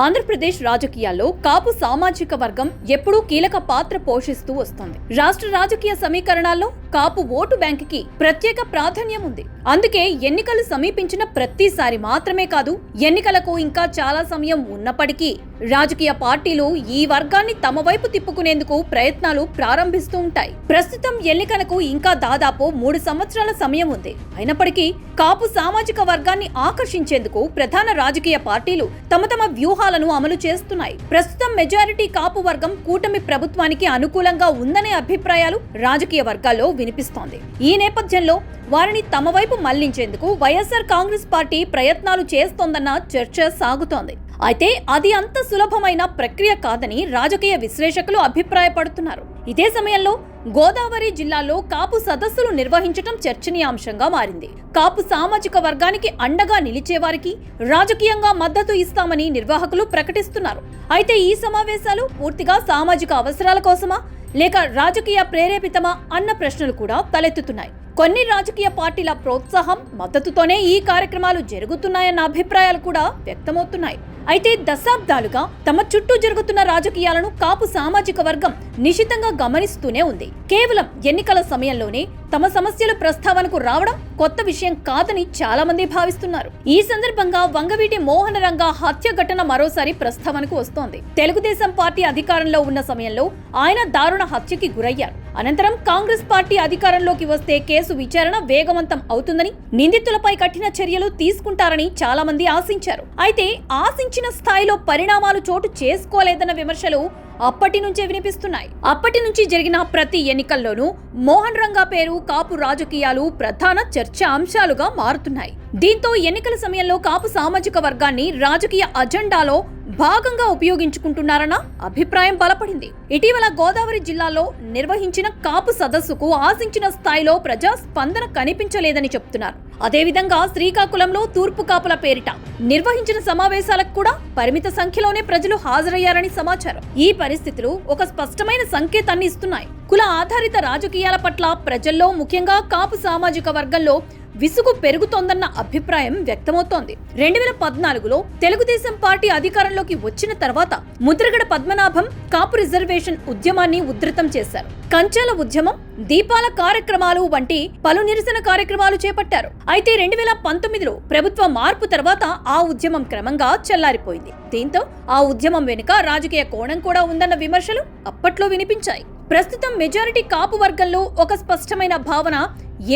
ఆంధ్రప్రదేశ్ రాజకీయాల్లో కాపు సామాజిక వర్గం ఎప్పుడూ కీలక పాత్ర పోషిస్తూ వస్తోంది. రాష్ట్ర రాజకీయ సమీకరణాల్లో కాపు ఓటు బ్యాంకుకి ప్రత్యేక ప్రాధాన్యం ఉంది. అందుకే ఎన్నికలు సమీపించిన ప్రతిసారి మాత్రమే కాదు, ఎన్నికలకు ఇంకా చాలా సమయం ఉన్నప్పటికీ రాజకీయ పార్టీలు ఈ వర్గాన్ని తమ వైపు తిప్పుకునేందుకు ప్రయత్నాలు ప్రారంభిస్తూ ఉంటాయి. ప్రస్తుతం ఎన్నికలకు ఇంకా దాదాపు 3 సంవత్సరాల సమయం ఉంది. అయినప్పటికీ కాపు సామాజిక వర్గాన్ని ఆకర్షించేందుకు ప్రధాన రాజకీయ పార్టీలు తమ వ్యూహాలను అమలు చేస్తున్నాయి. ప్రస్తుతం మెజారిటీ కాపు వర్గం కూటమి ప్రభుత్వానికి అనుకూలంగా ఉందనే అభిప్రాయాలు రాజకీయ వర్గాల్లో వినిపిస్తోంది. ఈ నేపథ్యంలో వారిని తమ వైపు మళ్లించేందుకు వైఎస్ఆర్ కాంగ్రెస్ పార్టీ ప్రయత్నాలు చేస్తోందన్న చర్చ సాగుతోంది. అయితే అది అంత సులభమైన ప్రక్రియ కాదని రాజకీయ విశ్లేషకులు అభిప్రాయపడుతున్నారు. ఇదే సమయంలో గోదావరి జిల్లాలో కాపు సదస్సులు నిర్వహించడం చర్చనీయాంశంగా మారింది. కాపు సామాజిక వర్గానికి అండగా నిలిచేవారికి రాజకీయంగా మద్దతు ఇస్తామని నిర్వాహకులు ప్రకటిస్తున్నారు. అయితే ఈ సమావేశాలు పూర్తిగా సామాజిక అవసరాల కోసమా లేక రాజకీయ ప్రేరేపితమా అన్న ప్రశ్నలు కూడా తలెత్తుతున్నాయి. కొన్ని రాజకీయ పార్టీల ప్రోత్సాహం, మద్దతుతోనే ఈ కార్యక్రమాలు జరుగుతున్నాయన్న అభిప్రాయాలు కూడా వ్యక్తమవుతున్నాయి. అయితే దశాబ్దాలుగా తమ చుట్టూ జరుగుతున్న రాజకీయాలను కాపు సామాజిక వర్గం నిశితంగా గమనిస్తూనే ఉంది. కేవలం ఎన్నికల సమయంలోనే తమ సమస్యల ప్రస్తావనకు రావడం కొత్త విషయం కాదని చాలా మంది భావిస్తున్నారు. ఈ సందర్భంగా వంగవీటి మోహన రంగ హత్య ఘటన మరోసారి ప్రస్తావనకు వస్తోంది. తెలుగుదేశం పార్టీ అధికారంలో ఉన్న సమయంలో ఆయన దారుణ హత్యకి గురయ్యారు. అనంతరం కాంగ్రెస్ పార్టీ అధికారంలోకి వస్తే కేసు విచారణ వేగవంతం అవుతుందని, నిందితులపై కఠిన చర్యలు తీసుకుంటారని చాలా మంది ఆశించారు. అయితే ఆశించిన స్థాయిలో పరిణామాలు చోటు చేసుకోలేదన్న విమర్శలు అప్పటి నుంచే వినిపిస్తున్నాయి. అప్పటి నుంచి జరిగిన ప్రతి ఎన్నికల్లోనూ మోహన్ రంగా పేరు, కాపు రాజకీయాలు ప్రధాన చర్చా అంశాలుగా మారుతున్నాయి. దీంతో ఎన్నికల సమయంలో కాపు సామాజిక వర్గాన్ని రాజకీయ అజెండాలో భాగంగా ఉపయోగించుకుంటున్నారన్న అభిప్రాయం బలపడింది. ఇటీవల గోదావరి జిల్లాలో నిర్వహించిన కాపు సదస్సుకు ఆశించిన స్థాయిలో ప్రజా స్పందన కనిపించలేదని చెప్తున్నారు. అదేవిధంగా శ్రీకాకుళంలో తూర్పు కాపుల పేరిట నిర్వహించిన సమావేశాలకు కూడా పరిమిత సంఖ్యలోనే ప్రజలు హాజరయ్యారని సమాచారం. ఈ పరిస్థితులు ఒక స్పష్టమైన సంకేతాన్ని ఇస్తున్నాయి. కుల ఆధారిత రాజకీయాల పట్ల ప్రజల్లో, ముఖ్యంగా కాపు సామాజిక వర్గంలో విసుగు పెరుగుతోందన్న అభిప్రాయం వ్యక్తమవుతోంది. 2014లో తెలుగుదేశం పార్టీ అధికారంలోకి వచ్చిన తర్వాత ముద్రగడ పద్మనాభం కాపు రిజర్వేషన్ ఉద్యమాన్ని ఉధృతం చేశారు. కంచాల ఉద్యమం, దీపాల కార్యక్రమాలు వంటి పలు నిరసన కార్యక్రమాలు చేపట్టారు. అయితే 2019లో ప్రభుత్వ మార్పు తర్వాత ఆ ఉద్యమం క్రమంగా చల్లారిపోయింది. దీంతో ఆ ఉద్యమం వెనుక రాజకీయ కోణం కూడా ఉందన్న విమర్శలు అప్పట్లో వినిపించాయి. ప్రస్తుతం మెజారిటీ కాపు వర్గంలో ఒక స్పష్టమైన భావన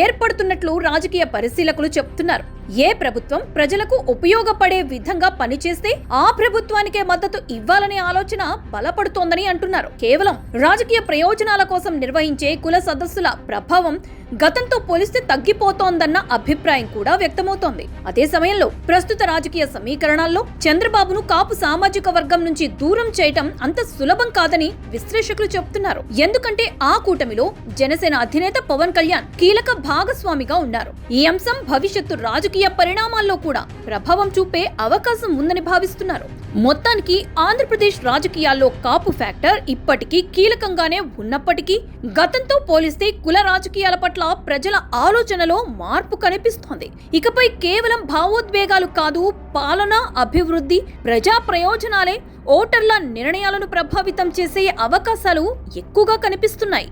ఏర్పడుతున్నట్లు రాజకీయ పరిశీలకులు చెబుతున్నారు. ఏ ప్రభుత్వం ప్రజలకు ఉపయోగపడే విధంగా పనిచేస్తే ఆ ప్రభుత్వానికే మద్దతు ఇవ్వాలనే ఆలోచన బలపడుతోందని అంటున్నారు. కేవలం రాజకీయ ప్రయోజనాల కోసం నిర్వహించే కుల సదస్సుల ప్రభావం గతంతో పోలిస్తే తగ్గిపోతోందన్న అభిప్రాయం కూడా వ్యక్తమవుతోంది. అదే సమయంలో ప్రస్తుత రాజకీయ సమీకరణాల్లో చంద్రబాబును కాపు సామాజిక వర్గం నుంచి దూరం చేయటం అంత సులభం కాదని విశ్లేషకులు చెబుతున్నారు. ఎందుకంటే ఆ కూటమిలో జనసేన అధినేత పవన్ కళ్యాణ్ కీలక భాగస్వామిగా ఉన్నారు. ఈ అంశం భవిష్యత్తు రాజకీయ పరిణామాల్లో కూడా ప్రభావం చూపే అవకాశం ఉందని భావిస్తున్నారు. మొత్తానికి ఆంధ్రప్రదేశ్ రాజకీయాల్లో కాపు ఫ్యాక్టర్ ఇప్పటికీ కీలకంగానే ఉన్నప్పటికీ గతంతో పోలిస్తే కుల రాజకీయాల పట్ల ప్రజల ఆలోచనలో మార్పు కనిపిస్తోంది. ఇకపై కేవలం భావోద్వేగాలు కాదు, పాలన, అభివృద్ధి, ప్రజా ప్రయోజనాలే ఓటర్ల నిర్ణయాలను ప్రభావితం చేసే అవకాశాలు ఎక్కువగా కనిపిస్తున్నాయి.